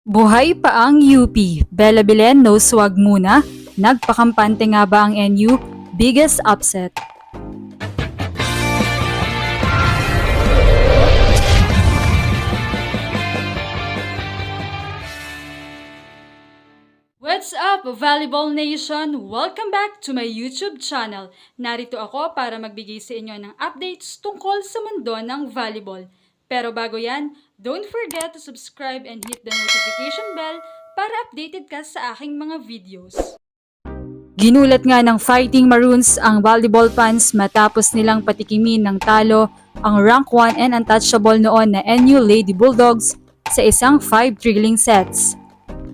Buhay pa ang UP. Bella Belen no swag muna. Nagpakampante nga ba ang NU? Biggest upset. What's up, Volleyball Nation? Welcome back to my YouTube channel. Narito ako para magbigay sa inyo ng updates tungkol sa mundo ng volleyball. Pero bago yan, don't forget to subscribe and hit the notification bell para updated ka sa aking mga videos. Ginulat nga ng Fighting Maroons ang volleyball fans matapos nilang patikimin ng talo ang rank 1 and untouchable noon na NU Lady Bulldogs sa isang 5 thrilling sets.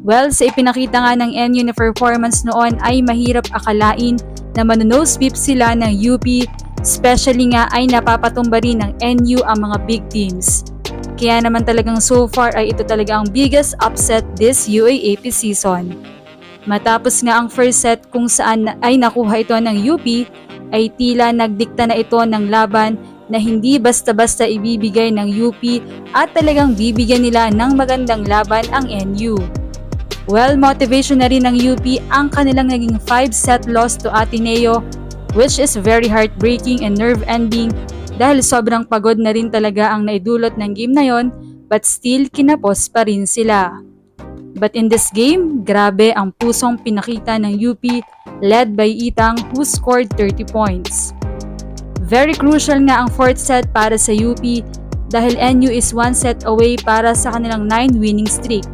Well, sa ipinakita nga ng NU na performance noon ay mahirap akalain na mano-nosebip sila ng UP, especially nga ay napapatumba rin ng NU ang mga big teams. Kaya naman talagang so far ay ito talaga ang biggest upset this UAAP season. Matapos nga ang first set kung saan ay nakuha ito ng UP, ay tila nagdikta na ito ng laban na hindi basta-basta ibibigay ng UP at talagang bibigyan nila ng magandang laban ang NU. Well, motivation na rin ng UP ang kanilang naging 5-set loss to Ateneo, which is very heartbreaking and nerve-ending dahil sobrang pagod na rin talaga ang naidulot ng game na yon, but still kinapos pa rin sila. But in this game, grabe ang pusong pinakita ng UP led by Itang who scored 30 points. Very crucial nga ang 4th set para sa UP dahil NU is 1 set away para sa kanilang 9 winning streak.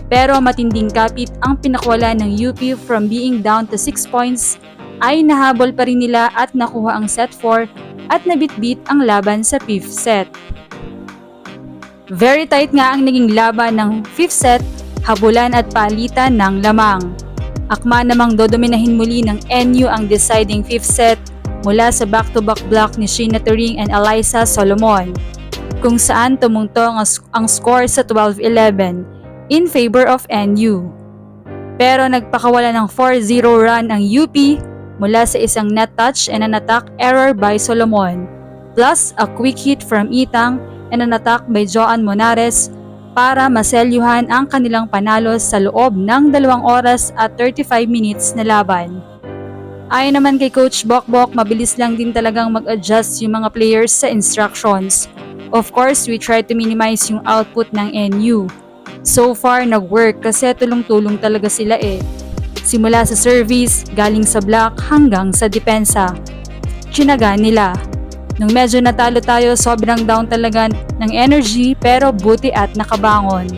Pero matinding kapit ang pinakwala ng UP from being down to 6 points ay nahabol pa rin nila at nakuha ang set 4 at nabitbit ang laban sa 5th set. Very tight nga ang naging laban ng 5th set, habulan at palitan ng lamang. Akma namang dodominahin muli ng NU ang deciding 5th set mula sa back-to-back block ni Sheena Turing and Eliza Solomon, kung saan tumungtong ang score sa 12-11 in favor of NU. Pero nagpakawala ng 4-0 run ang UP mula sa isang net touch and an attack error by Solomon, plus a quick hit from Itang and an attack by Joan Monares para maselyuhan ang kanilang panalo sa loob ng 2 oras at 35 minutes na laban. Ayon naman kay Coach Bokbok, mabilis lang din talagang mag-adjust yung mga players sa instructions. Of course, we try to minimize yung output ng NU. So far, nag-work kasi tulong-tulong talaga sila Simula sa service, galing sa block, hanggang sa depensa. Tsinaga nila. Nung medyo natalo tayo, sobrang down talaga ng energy pero buti at nakabangon.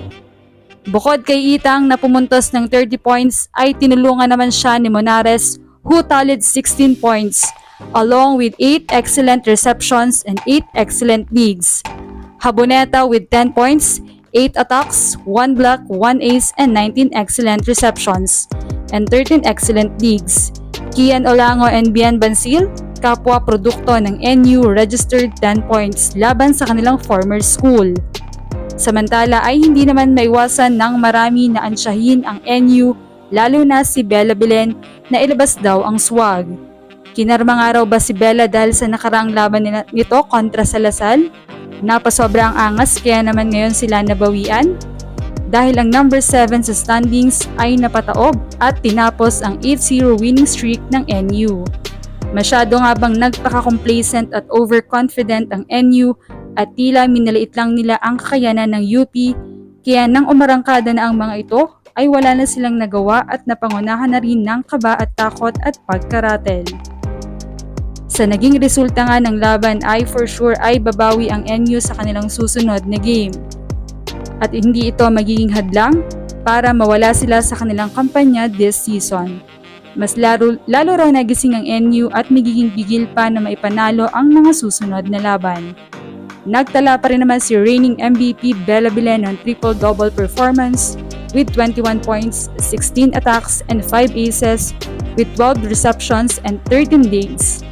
Bukod kay Itang na pumuntos ng 30 points, ay tinulungan naman siya ni Monares who tallied 16 points along with 8 excellent receptions and 8 excellent digs. Haboneta with 10 points, 8 attacks, 1 block, 1 ace, and 19 excellent receptions, and 13 excellent digs. Kian Olango and Bian Bansil, kapwa produkto ng NU, registered 10 points laban sa kanilang former school. Samantala ay hindi naman maiwasan ng marami na ansyahin ang NU, lalo na si Bella Belen na ilabas daw ang swag. Kinarma nga raw ba si Bella dahil sa nakaraang laban nito kontra sa Lasal? Napasobra ang angas kaya naman ngayon sila nabawian? Dahil ang number 7 sa standings ay napataob at tinapos ang 8-0 winning streak ng NU. Masyado nga bang nagpaka-complacent at overconfident ang NU at tila minaliit lang nila ang kakayanan ng UP, kaya nang umarangkada na ang mga ito ay wala na silang nagawa at napangunahan na rin ng kaba at takot at pagkaratel. Sa naging resulta nga ng laban ay for sure ay babawi ang NU sa kanilang susunod na game. At hindi ito magiging hadlang para mawala sila sa kanilang kampanya this season. Mas lalo raw nagising ang NU at magiging bigil pa na maipanalo ang mga susunod na laban. Nagtala pa rin naman si reigning MVP Bella Belen ng triple-double performance with 21 points, 16 attacks, and 5 aces with 12 receptions and 13 digs.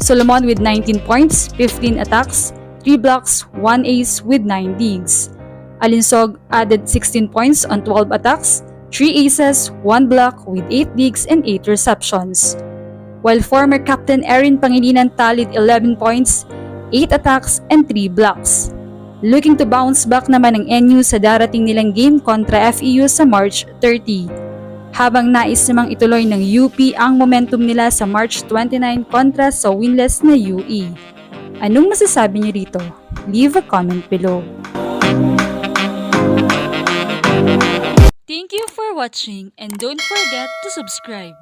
Solomon with 19 points, 15 attacks, 3 blocks, 1 ace with 9 digs. Alinsog added 16 points on 12 attacks, 3 aces, 1 block with 8 digs and 8 receptions. While former captain Erin Pangilinan tallied 11 points, 8 attacks and 3 blocks. Looking to bounce back naman ng NU sa darating nilang game kontra FEU sa March 30. Habang nais namang ituloy ng UP ang momentum nila sa March 29 kontra sa winless na UE. Anong masasabi niyo dito? Leave a comment below. Thank you for watching and don't forget to subscribe.